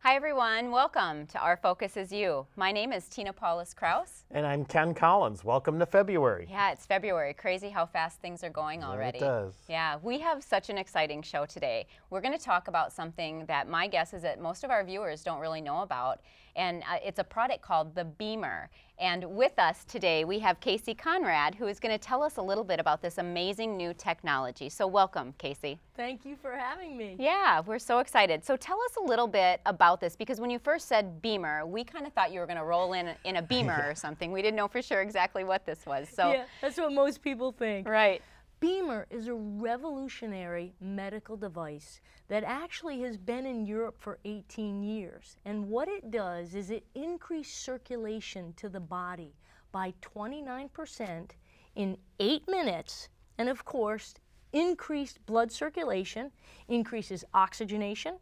Hi everyone, welcome to Our Focus is You. My name is Tina Paulus Kraus. And I'm Ken Collins. Welcome to February. Yeah, it's February. Crazy how fast things are going already. It does. Yeah, we have such an exciting show today. We're going to talk about something that my guess is that most of our viewers don't really know about, and it's a product called the BEMER. And with us today, we have Casey Conrad, who is going to tell us a little bit about this amazing new technology. So welcome, Casey. Thank you for having me. Yeah, we're so excited. So tell us a little bit about this, because when you first said BEMER, we kind of thought you were going to roll in a Beamer or something. We didn't know for sure exactly what this was. So Yeah, that's what most people think. right. BEMER is a revolutionary medical device that actually has been in Europe for 18 years. And what it does is it increases circulation to the body by 29% in 8 minutes. And of course, increased blood circulation increases oxygenation,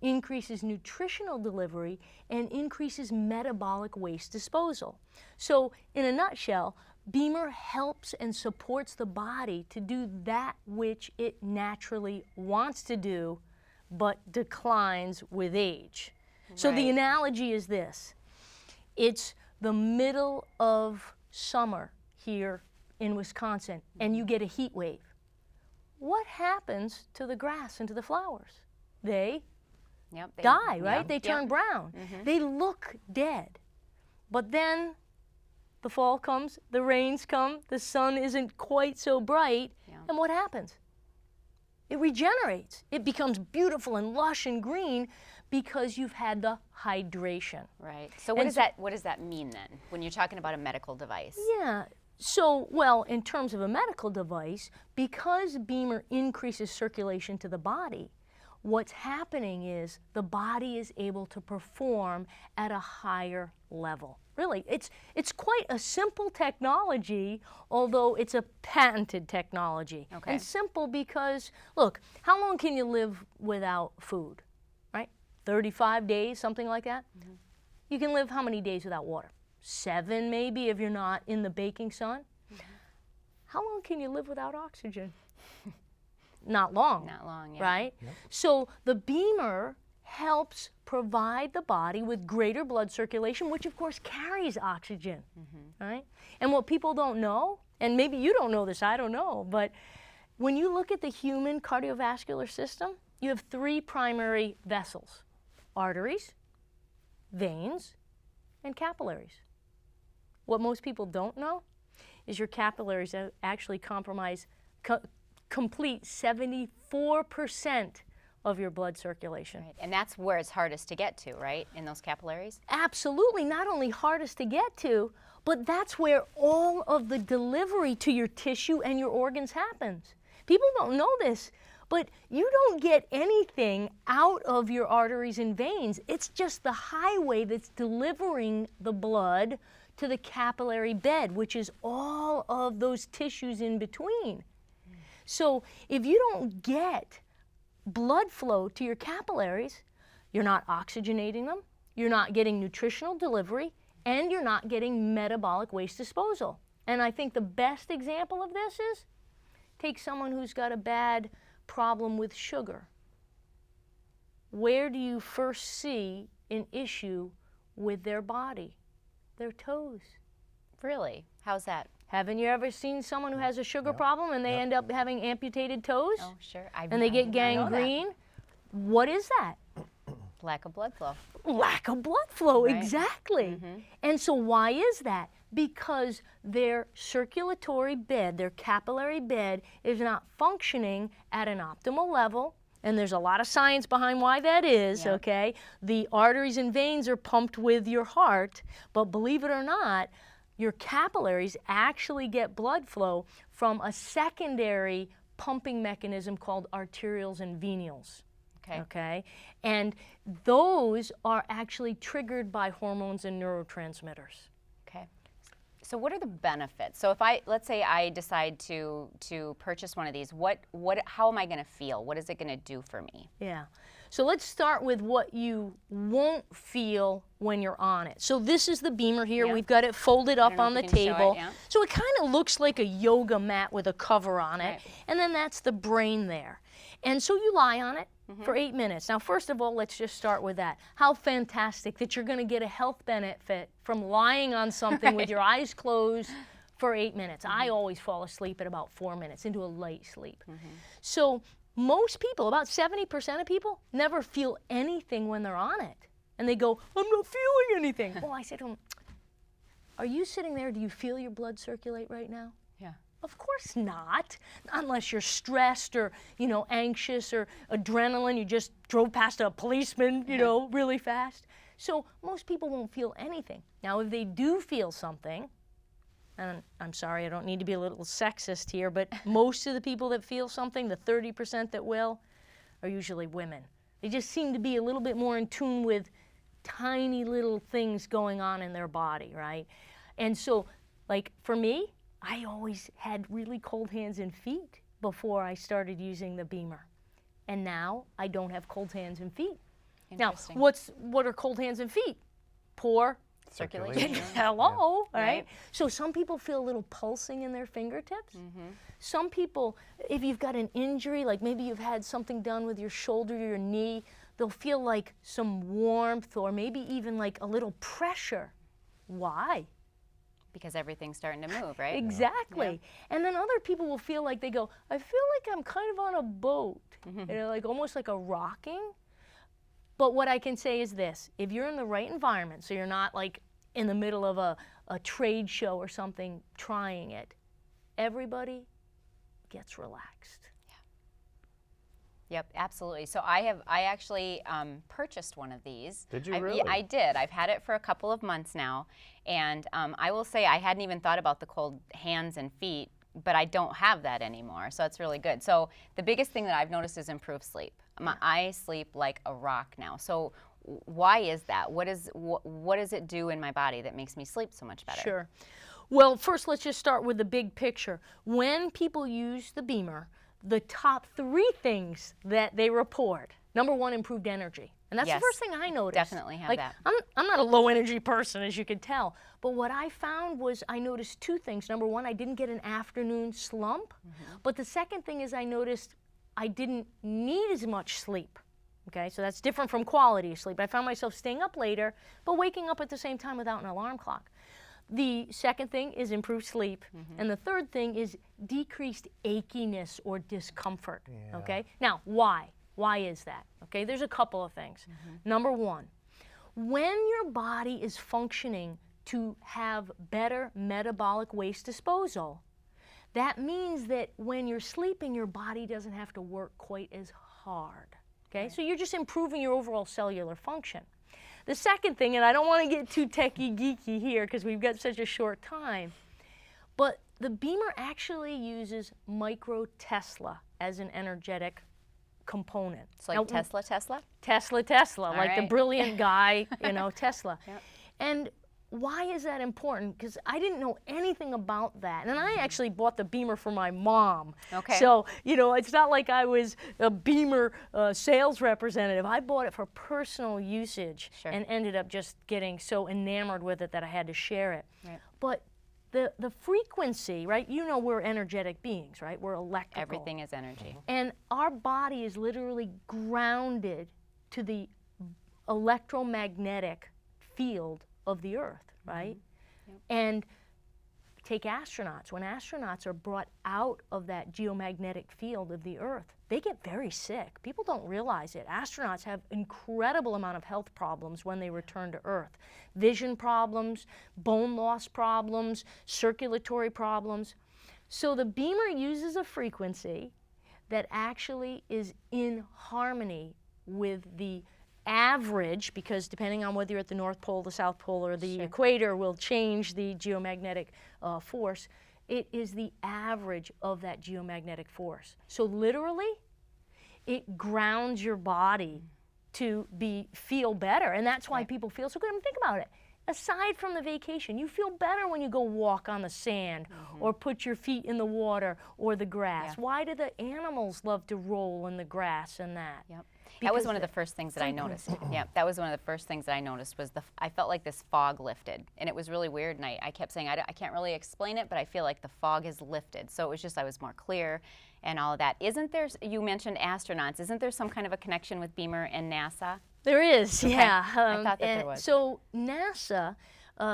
increases nutritional delivery, and increases metabolic waste disposal. So in a nutshell, BEMER helps and supports the body to do that which it naturally wants to do, but declines with age. So the Right. analogy is this. It's the middle of summer here in Wisconsin, and you get a heat wave. What happens to the grass and to the flowers? They Yep, die, right? yeah, They yep. turn brown. They look dead. But then the fall comes, the rains come, the sun isn't quite so bright, Yeah. and what happens? It regenerates. It becomes beautiful and lush and green because you've had the hydration. Right. So what And does so- that what does that mean then when you're talking about a medical device? Yeah. So, well, in terms of a medical device, because BEMER increases circulation to the body, what's happening is the body is able to perform at a higher level. Really, it's quite a simple technology, although it's a patented technology. Okay. And simple because, look, how long can you live without food, right? 35 days, something like that? You can live how many days without water? 7 maybe if you're not in the baking sun. How long can you live without oxygen? Not long. Not long, yeah. Right? So the BEMER helps provide the body with greater blood circulation, which of course carries oxygen, right? And what people don't know, and maybe you don't know this, I don't know, but when you look at the human cardiovascular system, you have 3 primary vessels: arteries, veins, and capillaries. What most people don't know is your capillaries actually complete 74% of your blood circulation. Right. And that's where it's hardest to get to, right? In those capillaries? Absolutely, not only hardest to get to, but that's where all of the delivery to your tissue and your organs happens. People don't know this, but you don't get anything out of your arteries and veins. It's just the highway that's delivering the blood to the capillary bed, which is all of those tissues in between. So if you don't get blood flow to your capillaries, you're not oxygenating them, you're not getting nutritional delivery, and you're not getting metabolic waste disposal. And I think the best example of this is, take someone who's got a bad problem with sugar. Where do you first see an issue with their body? Their toes. Really? How's that? Haven't you ever seen someone who has a sugar problem and they end up having amputated toes? Oh, sure. And they get gangrene? What is that? Lack of blood flow. Lack of blood flow, Right. exactly. And so why is that? Because their circulatory bed, their capillary bed, is not functioning at an optimal level. And there's a lot of science behind why that is, Yeah. okay? The arteries and veins are pumped with your heart, but believe it or not, your capillaries actually get blood flow from a secondary pumping mechanism called arterioles and venials. Okay. Okay? And those are actually triggered by hormones and neurotransmitters. Okay. So what are the benefits? So if let's say I decide to purchase one of these, how am I going to feel? What is it going to do for me? Yeah. So let's start with what you won't feel when you're on it. So this is the Beamer here. Yeah. We've got it folded up know on the if you can show it, table. yeah. So it kind of looks like a yoga mat with a cover on it. Right. And then that's the brain there. And so you lie on it for 8 minutes. Now, first of all, let's just start with that. How fantastic that you're going to get a health benefit from lying on something with your eyes closed for 8 minutes. I always fall asleep at about 4 minutes into a light sleep. So most people, about 70% of people, never feel anything when they're on it. And they go, I'm not feeling anything. Well, I say to them, are you sitting there? Do you feel your blood circulate right now? Yeah. Of course not, unless you're stressed or, anxious or adrenaline. You just drove past a policeman, really fast. So most people won't feel anything. Now, if they do feel something, and I'm sorry, I don't need to be a little sexist here, but most of the people that feel something, the 30% that will, are usually women. They just seem to be a little bit more in tune with tiny little things going on in their body, right? And so, like for me, I always had really cold hands and feet before I started using the Beamer. And now I don't have cold hands and feet. Now, Interesting. what are cold hands and feet? Poor Circulation. hello, right? Right. So some people feel a little pulsing in their fingertips. Some people, if you've got an injury, like maybe you've had something done with your shoulder or your knee, they'll feel like some warmth or maybe even like a little pressure. Why? Because everything's starting to move, right? Exactly. And then other people will feel like they go, I feel like I'm kind of on a boat, like almost like a rocking. But what I can say is this, if you're in the right environment, so you're not like in the middle of a trade show or something trying it, everybody gets relaxed. Yep, absolutely. So I actually purchased one of these. Did you Yeah, really? I did. I've had it for a couple of months now, and I will say I hadn't even thought about the cold hands and feet, but I don't have that anymore, so that's really good. So the biggest thing that I've noticed is improved sleep. I sleep like a rock now. So why is that? What does it do in my body that makes me sleep so much better? Sure. Well, first let's just start with the big picture. When people use the Beamer, the top 3 things that they report. Number 1, improved energy. And that's Yes, the first thing I noticed. definitely have like, that. I'm not a low energy person, as you could tell. But what I found was I noticed 2 things. Number 1, I didn't get an afternoon slump. But the second thing is I noticed I didn't need as much sleep. Okay, so that's different from quality of sleep. I found myself staying up later, but waking up at the same time without an alarm clock. The second thing is improved sleep. And the third thing is decreased achiness or discomfort. Yeah. Okay? Now, why? Why is that? Okay, there's a couple of things. Number 1, when your body is functioning to have better metabolic waste disposal, that means that when you're sleeping, your body doesn't have to work quite as hard. Okay? So you're just improving your overall cellular function. The second thing, and I don't want to get too techie geeky here because we've got such a short time, but the Beamer actually uses micro Tesla as an energetic component. It's like Now, Tesla? Tesla, like the right. brilliant guy, Tesla. Yep. And why is that important? Because I didn't know anything about that. And I actually bought the Beamer for my mom. Okay. So, it's not like I was a Beamer sales representative. I bought it for personal usage Sure. and ended up just getting so enamored with it that I had to share it. Right. But the frequency, right? We're energetic beings, right? We're electrical. Everything is energy. And our body is literally grounded to the electromagnetic field of the earth, right? And take astronauts. When astronauts are brought out of that geomagnetic field of the earth, they get very sick. People don't realize it. Astronauts have incredible amount of health problems when they return to earth. Vision problems, bone loss problems, circulatory problems. So the Beamer uses a frequency that actually is in harmony with the average, because depending on whether you're at the North Pole, the South Pole, or the equator will change the geomagnetic force. It is the average of that geomagnetic force. So literally, it grounds your body to feel better. And that's why people feel so good. I mean, think about it. aside from the vacation, you feel better when you go walk on the sand or put your feet in the water or the grass. Yeah. Why do the animals love to roll in the grass and that? Yep. That was Because one of the first things that I noticed. Yeah, that was one of the first things that I noticed was I felt like this fog lifted, and it was really weird. And I kept saying, I can't really explain it, but I feel like the fog has lifted. So it was just I was more clear, and all of that. Isn't there? You mentioned astronauts. Isn't there some kind of a connection with Beamer and NASA? There is, yeah. I thought that there was. So NASA,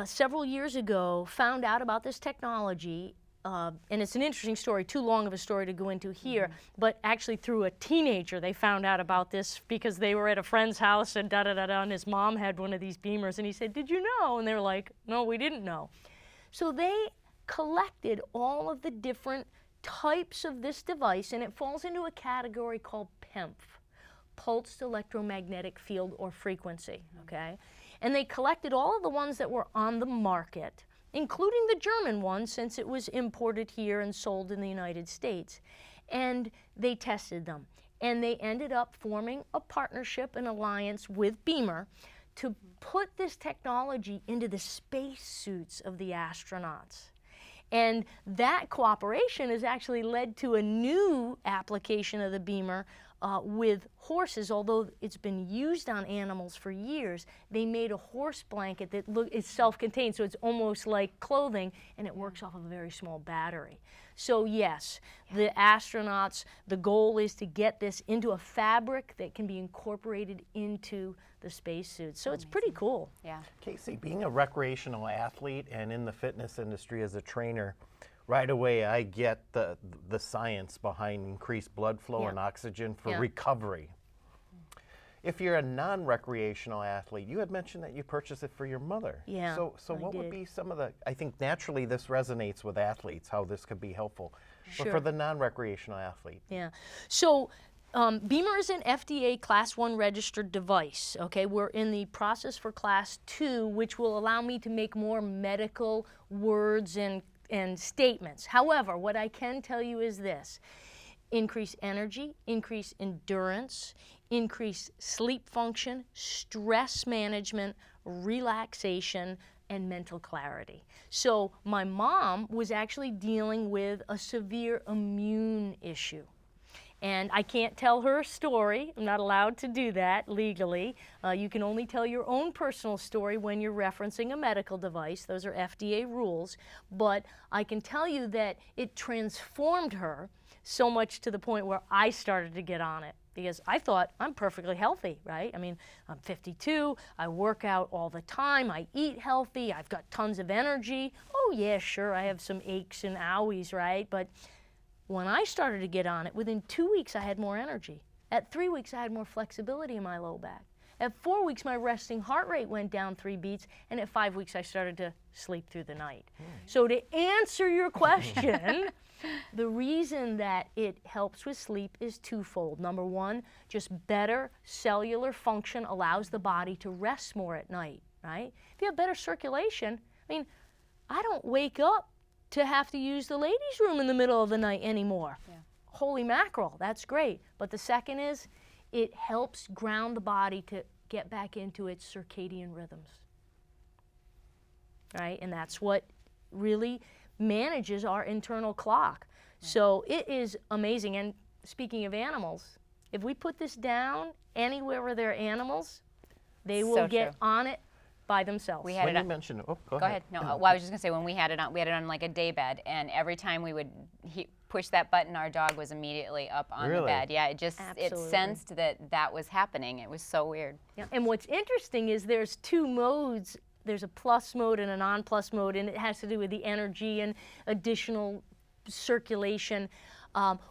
several years ago, found out about this technology, and it's an interesting story, too long of a story to go into here, but actually through a teenager they found out about this because they were at a friend's house and da-da-da-da, and his mom had one of these Beamers, and he said, "Did you know?" And they were like, "No, we didn't know." So they collected all of the different types of this device, and it falls into a category called PEMF, pulsed electromagnetic field or frequency, okay? And they collected all of the ones that were on the market, including the German one since it was imported here and sold in the United States. And they tested them. And they ended up forming a partnership, an alliance with Beamer to put this technology into the spacesuits of the astronauts. And that cooperation has actually led to a new application of the Beamer with horses. Although it's been used on animals for years, they made a horse blanket that is self-contained, so it's almost like clothing, and it works off of a very small battery. So yes, the astronauts, the goal is to get this into a fabric that can be incorporated into the spacesuits. So it's pretty cool. Yeah. Casey, being a recreational athlete and in the fitness industry as a trainer, right away I get the science behind increased blood flow and oxygen for recovery. If you're a non-recreational athlete, you had mentioned that you purchased it for your mother. Yeah, So I what would did. be some of the, I think naturally this resonates with athletes, how this could be helpful. But Sure. for the non-recreational athlete, Yeah. So Beamer is an FDA Class 1 registered device, okay? We're in the process for Class 2, which will allow me to make more medical words and statements. However, what I can tell you is this: increase energy, increase endurance, increase sleep function, stress management, relaxation, and mental clarity. So my mom was actually dealing with a severe immune issue. And I can't tell her story. I'm not allowed to do that legally. You can only tell your own personal story when you're referencing a medical device. Those are FDA rules. But I can tell you that it transformed her so much to the point where I started to get on it. Because I thought, I'm perfectly healthy, right? I mean, I'm 52, I work out all the time, I eat healthy, I've got tons of energy. Oh yeah, sure, I have some aches and owies, right? But when I started to get on it, within 2 weeks I had more energy. At 3 weeks I had more flexibility in my low back. At 4 weeks my resting heart rate went down 3 beats, and at 5 weeks I started to sleep through the night. So to answer your question, the reason that it helps with sleep is twofold. Number one, just better cellular function allows the body to rest more at night, right? If you have better circulation, I mean, I don't wake up to have to use the ladies' room in the middle of the night anymore. Yeah. Holy mackerel, that's great. But the second is, it helps ground the body to get back into its circadian rhythms, right? And that's what really manages our internal clock. So it is amazing. And speaking of animals, if we put this down anywhere where there are animals, they will So get true. on it by themselves. We had when it you on, mentioned, go ahead. No, well, I was just gonna say when we had it on like a day bed, and every time we would push that button, our dog was immediately up on the Really? bed. Yeah, it Absolutely. sensed that was happening. It was so weird. Yeah. And what's interesting is there's two modes. There's a plus mode and a non-plus mode, and it has to do with the energy and additional circulation.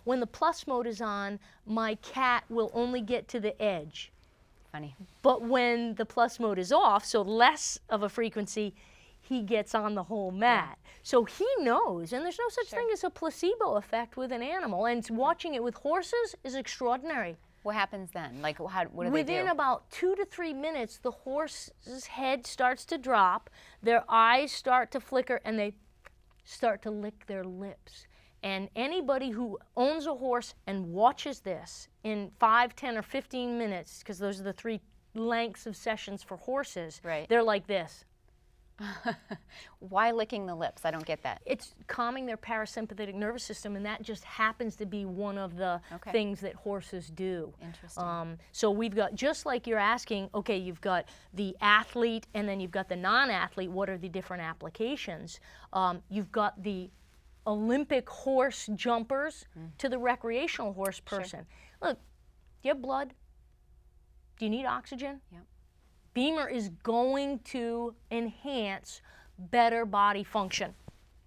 When the plus mode is on, my cat will only get to the edge. Funny. But when the plus mode is off, so less of a frequency, he gets on the whole mat. So he knows, and there's no such thing as a placebo effect with an animal, and watching it with horses is extraordinary. What happens then? Like, what do they do? Within about 2 to 3 minutes, the horse's head starts to drop, their eyes start to flicker, and they start to lick their lips. And anybody who owns a horse and watches this in 5, 10, or 15 minutes, because those are the 3 lengths of sessions for horses, Right. they're like this. Why licking the lips? I don't get that. It's calming their parasympathetic nervous system, and that just happens to be one of the Okay. things that horses do. Interesting. So we've got, just like you're asking, okay, you've got the athlete and then you've got the non-athlete, what are the different applications? You've got the Olympic horse jumpers to the recreational horse person. Look, do you have blood? Do you need oxygen? Yep. Beamer is going to enhance better body function.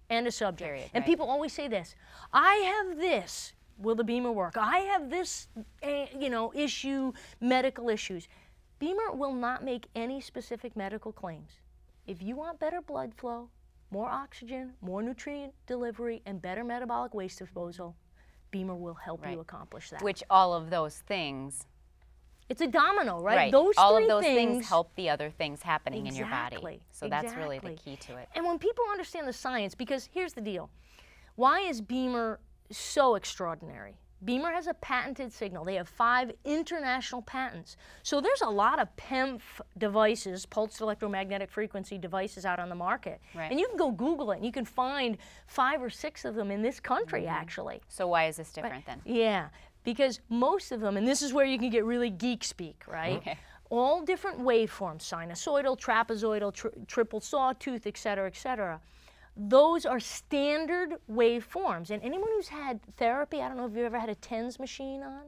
End of subject. Period, And right. people always say this, I have this, will the Beamer work? I have this, issue, medical issues. Beamer will not make any specific medical claims. If you want better blood flow, more oxygen, more nutrient delivery, and better metabolic waste disposal, Beamer will help Right. you accomplish that. Which all of those things, It's a domino, right? right? Those all three of those things things help the other things happening in your body. Exactly, So that's really the exactly. key to it. And when people understand the science, because here's the deal. Why is Beamer so extraordinary? Beamer has a patented signal. They have 5 international patents. So there's a lot of PEMF devices, pulsed electromagnetic frequency devices out on the market. Right. And you can go Google it and you can find 5 or 6 of them in this country actually. So why is this different then? Yeah, because most of them, and this is where you can get really geek speak, right? Okay. All different waveforms, sinusoidal, trapezoidal, triple sawtooth, et cetera, those are standard waveforms. And anyone who's had therapy, I don't know if you've ever had a TENS machine on?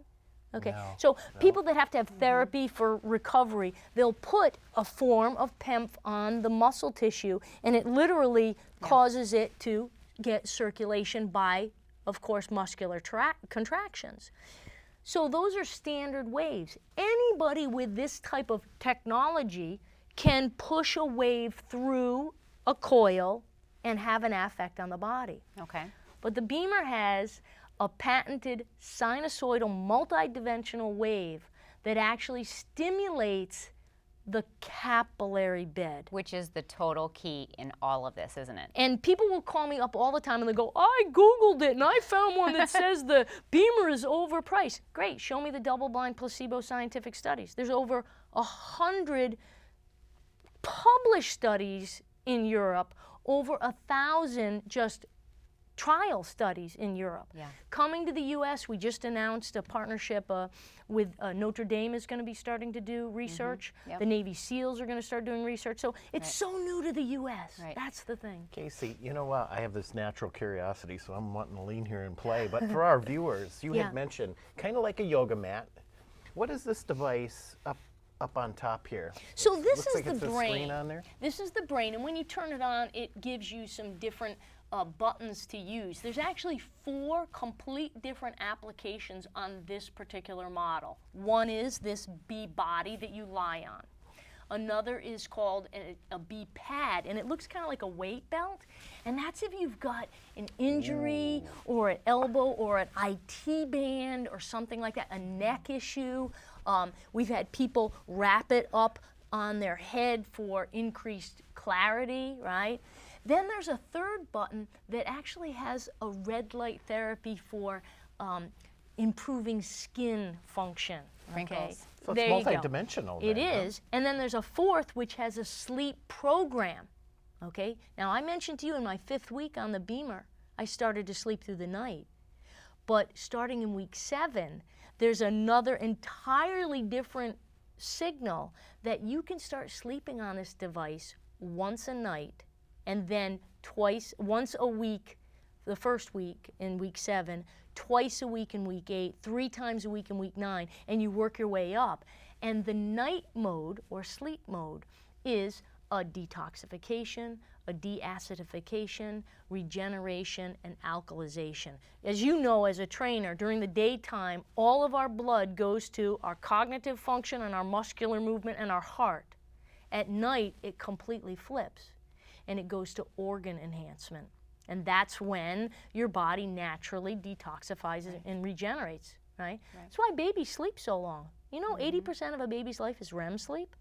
Okay, No, so people that have to have therapy for recovery, they'll put a form of PEMF on the muscle tissue, and it literally causes it to get circulation by, of course, muscular contractions. So those are standard waves. Anybody with this type of technology can push a wave through a coil and have an effect on the body. Okay. But the Beamer has a patented sinusoidal multidimensional wave that actually stimulates the capillary bed. Which is the total key in all of this, isn't it? And people will call me up all the time and they go, I Googled it and I found one that says the Beamer is overpriced. Great, show me the double-blind placebo scientific studies. There's over 100 published studies in Europe, over 1,000 just trial studies in Europe. Yeah. Coming to the U.S., we just announced a partnership with Notre Dame is going to be starting to do research. Yep. The Navy SEALs are going to start doing research. So it's so new to the U.S. Right. That's the thing. Casey, you know what? I have this natural curiosity, so I'm wanting to lean here and play. But for our viewers, you Yeah. had mentioned kind of like a yoga mat. What is this device up on top here? So this Looks is like the it's a brain. screen on there. This is the brain, and when you turn it on, it gives you some different buttons to use. There's actually 4 complete different applications on this particular model. One is this bee body that you lie on. Another is called a bee pad, and it looks kind of like a weight belt. And that's if you've got an injury or an elbow or an IT band or something like that, a neck issue. We've had people wrap it up on their head for increased clarity, right? Then there's a third button that actually has a red light therapy for improving skin function. Okay? Wrinkles. So it's There you go. multidimensional. It then, huh? is. And then there's a fourth which has a sleep program. Okay? Now I mentioned to you in my 5th week on the Beamer, I started to sleep through the night. But starting in week 7, there's another entirely different signal that you can start sleeping on this device once a night and then once a week the first week in week 7, twice a week in week 8, 3 times a week in week 9, and you work your way up. And the night mode or sleep mode is a detoxification, a deacidification, regeneration, and alkalization. As you know, as a trainer, during the daytime, all of our blood goes to our cognitive function and our muscular movement and our heart. At night, it completely flips, and it goes to organ enhancement. And that's when your body naturally detoxifies and regenerates, right? That's why babies sleep so long. You know, 80% of a baby's life is REM sleep,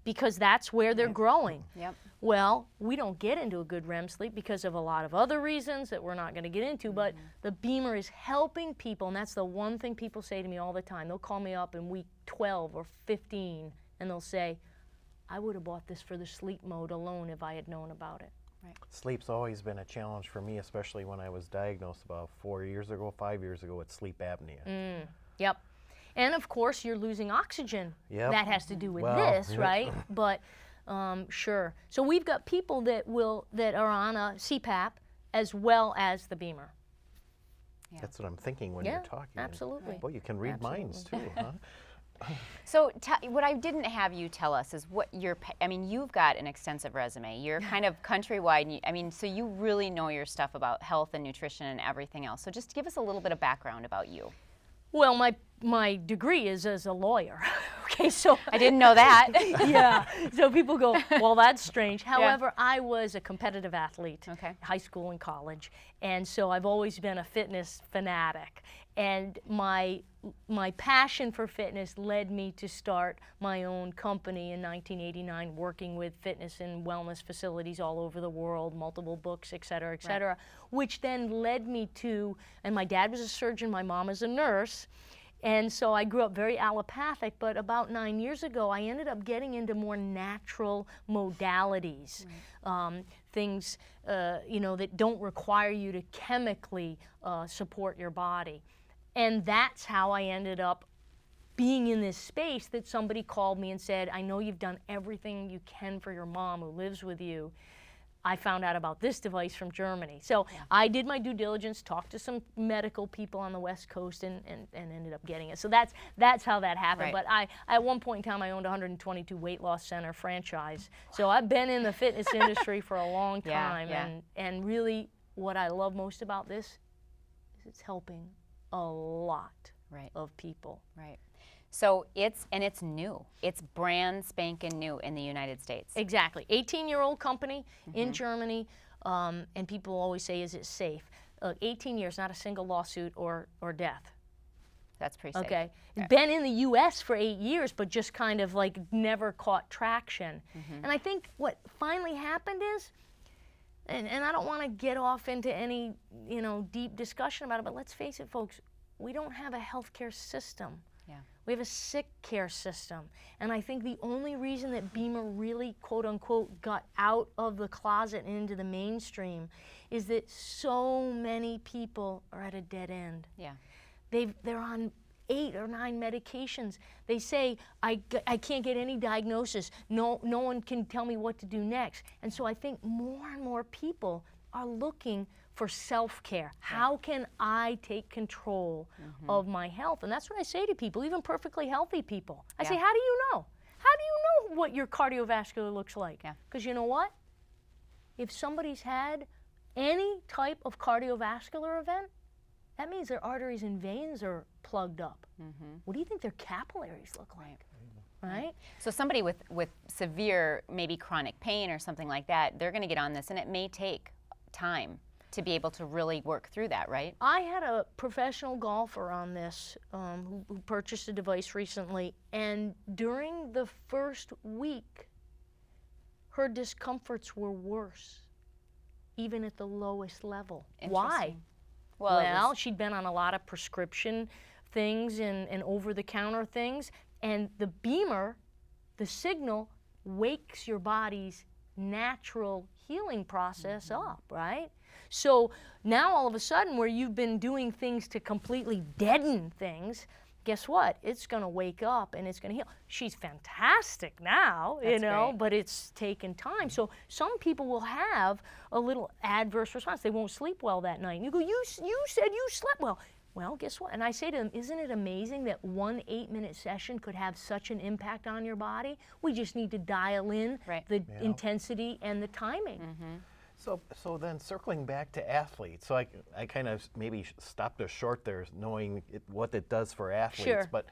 because that's where they're growing. Yep. Well, we don't get into a good REM sleep because of a lot of other reasons that we're not going to get into, but the Beamer is helping people, and that's the one thing people say to me all the time. They'll call me up in week 12 or 15, and they'll say, I would have bought this for the sleep mode alone if I had known about it. Sleep's always been a challenge for me, especially when I was diagnosed about 4 years ago, 5 years ago with sleep apnea. Yep. And of course, you're losing oxygen. Yep. That has to do with Well, this, yep. right? But sure. So we've got people that are on a CPAP as well as the Beamer. Yeah. That's what I'm thinking when Yeah, you're talking. absolutely. Boy, you can read minds too, huh? So what I didn't have you tell us is what I mean, you've got an extensive resume. You're kind of countrywide. And I mean, so you really know your stuff about health and nutrition and everything else. So just give us a little bit of background about you. Well, my degree is as a lawyer. Okay, so I didn't know that. yeah. So people go, well, that's strange. However, I was a competitive athlete, Okay. high school and college, and so I've always been a fitness fanatic. And my passion for fitness led me to start my own company in 1989, working with fitness and wellness facilities all over the world, multiple books, et cetera, which then led me to, and my dad was a surgeon, my mom is a nurse, and so I grew up very allopathic, but about 9 years ago, I ended up getting into more natural modalities, things that don't require you to chemically support your body. And that's how I ended up being in this space that somebody called me and said, I know you've done everything you can for your mom who lives with you. I found out about this device from Germany. So I did my due diligence, talked to some medical people on the West Coast, and ended up getting it. So that's how that happened. Right. But at one point in time, I owned 122 weight loss center franchise. So I've been in the fitness industry for a long time. And really what I love most about this is it's helping a lot of people. Right. So it's new. It's brand spanking new in the United States. Exactly. 18-year-old company in Germany, and people always say, is it safe? 18 years, not a single lawsuit or death. That's pretty safe. Okay. Been in the U.S. for 8 years, but just kind of like never caught traction. And I think what finally happened is, and I don't want to get off into any deep discussion about it, but let's face it, folks, we don't have a healthcare system. Yeah. We have a sick care system. And I think the only reason that Beamer really, quote unquote, got out of the closet and into the mainstream is that so many people are at a dead end. Yeah. They're on 8 or 9 medications. They say, I can't get any diagnosis. No one can tell me what to do next. And so I think more and more people are looking for self-care. How can I take control of my health? And that's what I say to people, even perfectly healthy people. I say, how do you know? How do you know what your cardiovascular looks like? Because you know what? If somebody's had any type of cardiovascular event, that means their arteries and veins are plugged up. What do you think their capillaries look like? Right? So somebody with severe, maybe chronic pain or something like that, they're going to get on this, and it may take time to be able to really work through that, right? I had a professional golfer on this who purchased a device recently, and during the first week, her discomforts were worse, even at the lowest level. Why? Well, she'd been on a lot of prescription things and over-the-counter things, and the Beamer, the signal, wakes your body's natural healing process up, right? So now all of a sudden, where you've been doing things to completely deaden things, guess what? It's going to wake up and it's going to heal. She's fantastic now, great. but it's taken time. So some people will have a little adverse response. They won't sleep well that night. And you go, you said you slept well. Well, guess what? And I say to them, isn't it amazing that one 8-minute session could have such an impact on your body? We just need to dial in the intensity and the timing. So then circling back to athletes, so I kind of maybe stopped us short there, knowing what it does for athletes. Sure. But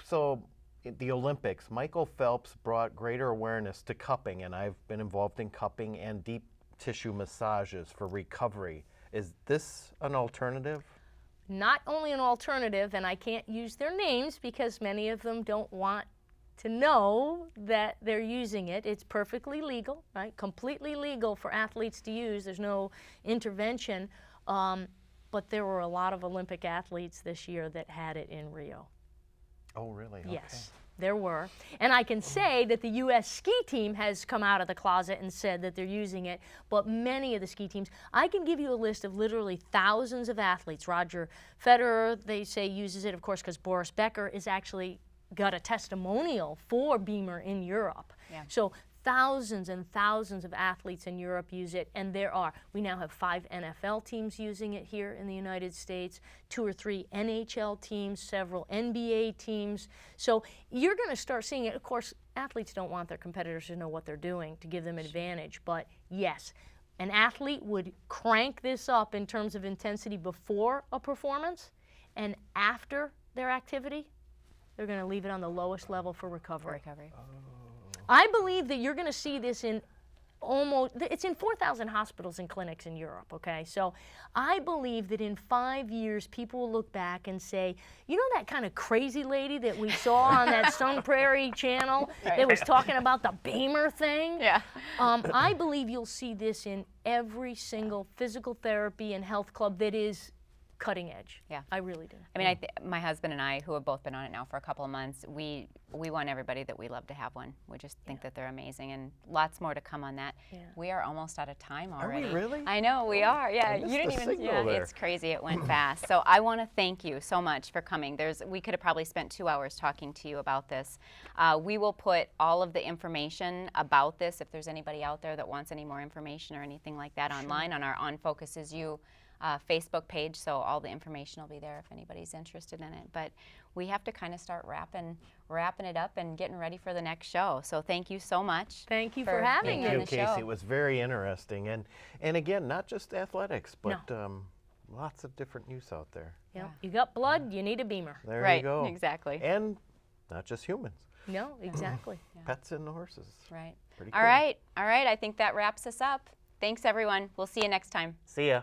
so at the Olympics, Michael Phelps brought greater awareness to cupping, and I've been involved in cupping and deep tissue massages for recovery. Is this an alternative? Not only an alternative, and I can't use their names because many of them don't want to know that they're using it. It's perfectly legal, right? Completely legal for athletes to use. There's no intervention. But there were a lot of Olympic athletes this year that had it in Rio. Oh, really? Yes. there were. And I can say that the U.S. ski team has come out of the closet and said that they're using it, but many of the ski teams, I can give you a list of literally thousands of athletes. Roger Federer, they say, uses it, of course, because Boris Becker is actually got a testimonial for BEMER in Europe. Yeah. So thousands and thousands of athletes in Europe use it, and we now have 5 NFL teams using it here in the United States, 2 or 3 NHL teams, several NBA teams. So you're going to start seeing it. Of course, athletes don't want their competitors to know what they're doing to give them an advantage, but yes, an athlete would crank this up in terms of intensity before a performance, and after their activity, they're going to leave it on the lowest level for recovery. I believe that you're going to see this it's in 4,000 hospitals and clinics in Europe, okay? So I believe that in 5 years, people will look back and say, you know that kind of crazy lady that we saw on that Sun Prairie channel that was talking about the BEMER thing? Yeah. I believe you'll see this in every single physical therapy and health club that is cutting edge. Yeah. I really do. I mean, my husband and I, who have both been on it now for a couple of months, we want everybody that we love to have one. We just think that they're amazing, and lots more to come on that. Yeah. We are almost out of time Are already. we really? I know we are. Yeah, I you missed didn't the even. signal Yeah, there. it's crazy. It went fast. So I want to thank you so much for coming. We could have probably spent 2 hours talking to you about this. We will put all of the information about this, if there's anybody out there that wants any more information or anything like that, online on our On Focuses You Facebook page, so all the information will be there if anybody's interested in it. But we have to kind of start wrapping it up and getting ready for the next show. So thank you so much. Thank you for having being me. on Thank you, the show. Casey. It was very interesting. And again, not just athletics, but lots of different use out there. Yep. You got blood, you need a BEMER. There Right, you go. exactly. And not just humans, No, exactly. pets and horses. Right. Pretty All cool. right. I think that wraps us up. Thanks, everyone. We'll see you next time. See ya.